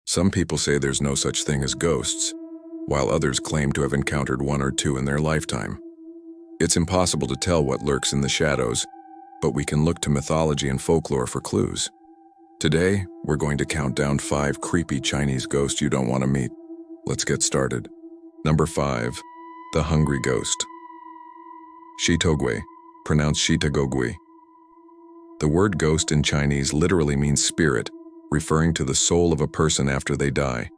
Some people say there's no such thing as ghosts, while others claim to have encountered one or two in their lifetime. It's impossible to tell what lurks in the shadows, but we can look to mythology and folklore for clues. Today, we're going to count down 5 creepy Chinese ghosts you don't want to meet. Let's get started. Number 5. The Hungry Ghost. Shitogui, pronounced Shitagogui. The word ghost in Chinese literally means spirit, referring to the soul of a person after they die.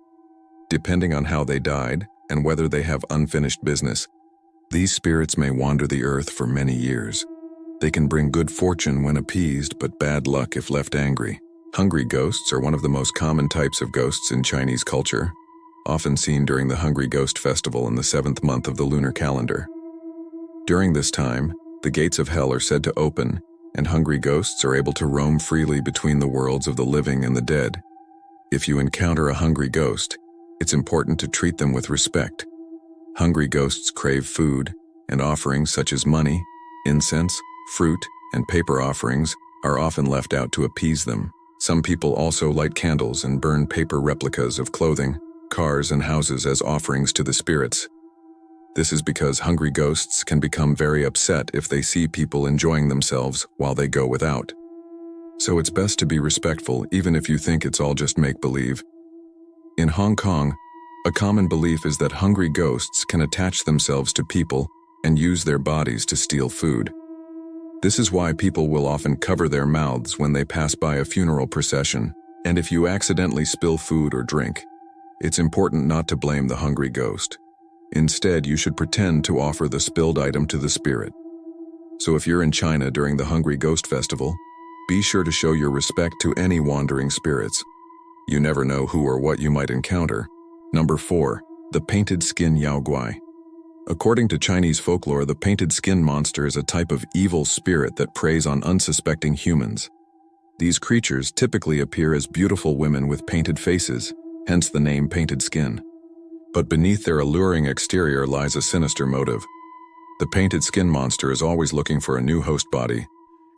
Depending on how they died and whether they have unfinished business, these spirits may wander the earth for many years. They can bring good fortune when appeased, but bad luck if left angry. Hungry ghosts are one of the most common types of ghosts in Chinese culture, often seen during the Hungry Ghost Festival in the 7th month of the lunar calendar. During this time, the gates of hell are said to open, and hungry ghosts are able to roam freely between the worlds of the living and the dead. If you encounter a hungry ghost, it's important to treat them with respect. Hungry ghosts crave food, and offerings such as money, incense, fruit, and paper offerings are often left out to appease them. Some people also light candles and burn paper replicas of clothing, cars, and houses as offerings to the spirits. This is because hungry ghosts can become very upset if they see people enjoying themselves while they go without. So it's best to be respectful even if you think it's all just make-believe. In Hong Kong, a common belief is that hungry ghosts can attach themselves to people and use their bodies to steal food. This is why people will often cover their mouths when they pass by a funeral procession, and if you accidentally spill food or drink, it's important not to blame the hungry ghost. Instead, you should pretend to offer the spilled item to the spirit. So if you're in China during the Hungry Ghost Festival, be sure to show your respect to any wandering spirits. You never know who or what you might encounter. Number 4. The Painted Skin Yaoguai. According to Chinese folklore, the painted skin monster is a type of evil spirit that preys on unsuspecting humans. These creatures typically appear as beautiful women with painted faces, hence the name painted skin. But beneath their alluring exterior lies a sinister motive. The painted skin monster is always looking for a new host body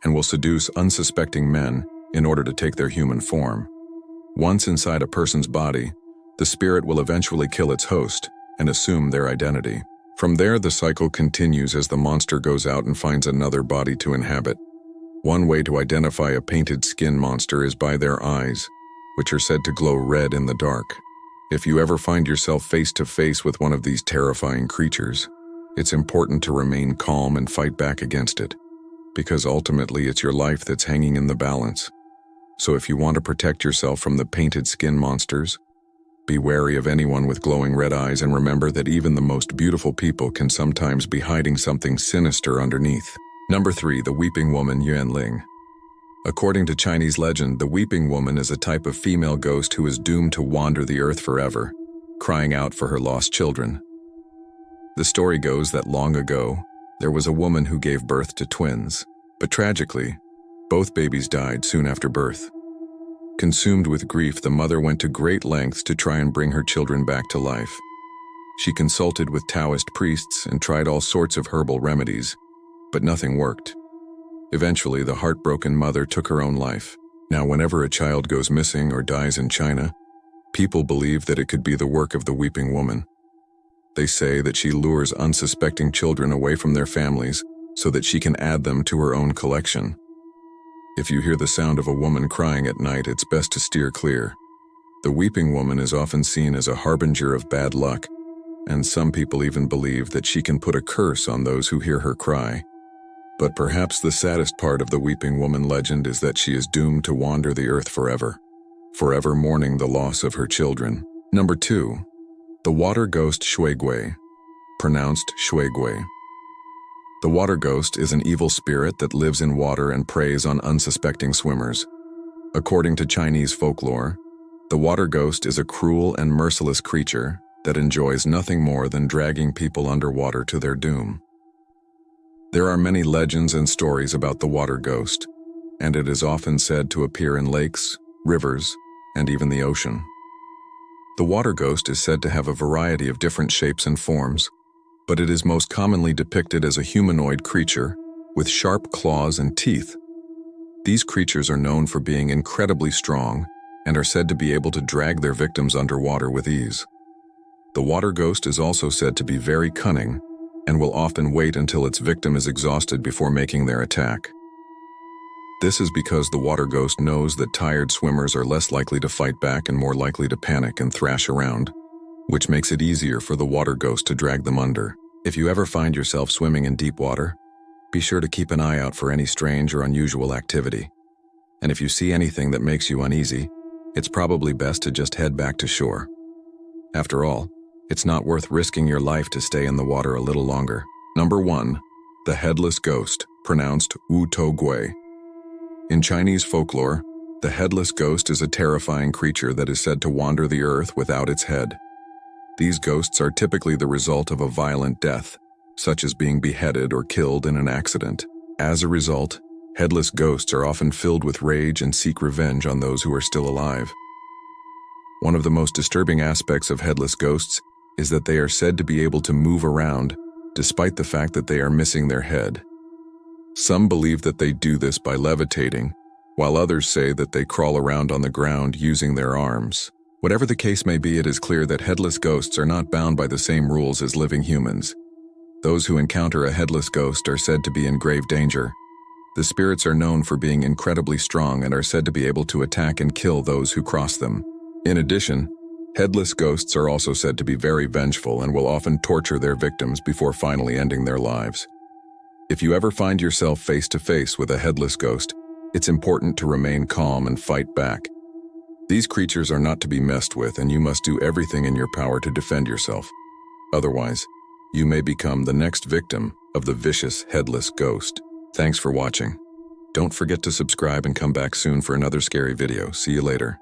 and will seduce unsuspecting men in order to take their human form. Once inside a person's body, the spirit will eventually kill its host and assume their identity. From there, the cycle continues as the monster goes out and finds another body to inhabit. One way to identify a painted skin monster is by their eyes, which are said to glow red in the dark. If you ever find yourself face to face with one of these terrifying creatures, it's important to remain calm and fight back against it, because ultimately it's your life that's hanging in the balance. So if you want to protect yourself from the painted skin monsters, be wary of anyone with glowing red eyes, and remember that even the most beautiful people can sometimes be hiding something sinister underneath. Number 3. The Weeping Woman Yuanling. According to Chinese legend, the Weeping Woman is a type of female ghost who is doomed to wander the earth forever, crying out for her lost children. The story goes that long ago, there was a woman who gave birth to twins, but tragically, both babies died soon after birth. Consumed with grief, the mother went to great lengths to try and bring her children back to life. She consulted with Taoist priests and tried all sorts of herbal remedies, but nothing worked. Eventually, the heartbroken mother took her own life. Now, whenever a child goes missing or dies in China, people believe that it could be the work of the Weeping Woman. They say that she lures unsuspecting children away from their families so that she can add them to her own collection. If you hear the sound of a woman crying at night, it's best to steer clear. The Weeping Woman is often seen as a harbinger of bad luck, and some people even believe that she can put a curse on those who hear her cry. But perhaps the saddest part of the Weeping Woman legend is that she is doomed to wander the earth forever mourning the loss of her children. Number 2. The Water Ghost Shuigui, pronounced Shuigui. The water ghost is an evil spirit that lives in water and preys on unsuspecting swimmers. According to Chinese folklore, the water ghost is a cruel and merciless creature that enjoys nothing more than dragging people underwater to their doom. There are many legends and stories about the water ghost, and it is often said to appear in lakes, rivers, and even the ocean. The water ghost is said to have a variety of different shapes and forms, but it is most commonly depicted as a humanoid creature with sharp claws and teeth. These creatures are known for being incredibly strong and are said to be able to drag their victims underwater with ease. The water ghost is also said to be very cunning and will often wait until its victim is exhausted before making their attack. This is because the water ghost knows that tired swimmers are less likely to fight back and more likely to panic and thrash around, which makes it easier for the water ghost to drag them under. If you ever find yourself swimming in deep water, be sure to keep an eye out for any strange or unusual activity. And if you see anything that makes you uneasy, it's probably best to just head back to shore. After all, it's not worth risking your life to stay in the water a little longer. Number 1. The headless ghost, pronounced Wu To Gui. In Chinese folklore, the headless ghost is a terrifying creature that is said to wander the earth without its head. These ghosts are typically the result of a violent death, such as being beheaded or killed in an accident. As a result, headless ghosts are often filled with rage and seek revenge on those who are still alive. One of the most disturbing aspects of headless ghosts is that they are said to be able to move around, despite the fact that they are missing their head. Some believe that they do this by levitating, while others say that they crawl around on the ground using their arms. Whatever the case may be, it is clear that headless ghosts are not bound by the same rules as living humans. Those who encounter a headless ghost are said to be in grave danger. The spirits are known for being incredibly strong and are said to be able to attack and kill those who cross them. In addition, headless ghosts are also said to be very vengeful and will often torture their victims before finally ending their lives. If you ever find yourself face to face with a headless ghost, it's important to remain calm and fight back. These creatures are not to be messed with, and you must do everything in your power to defend yourself. Otherwise, you may become the next victim of the vicious headless ghost. Thanks for watching. Don't forget to subscribe and come back soon for another scary video. See you later.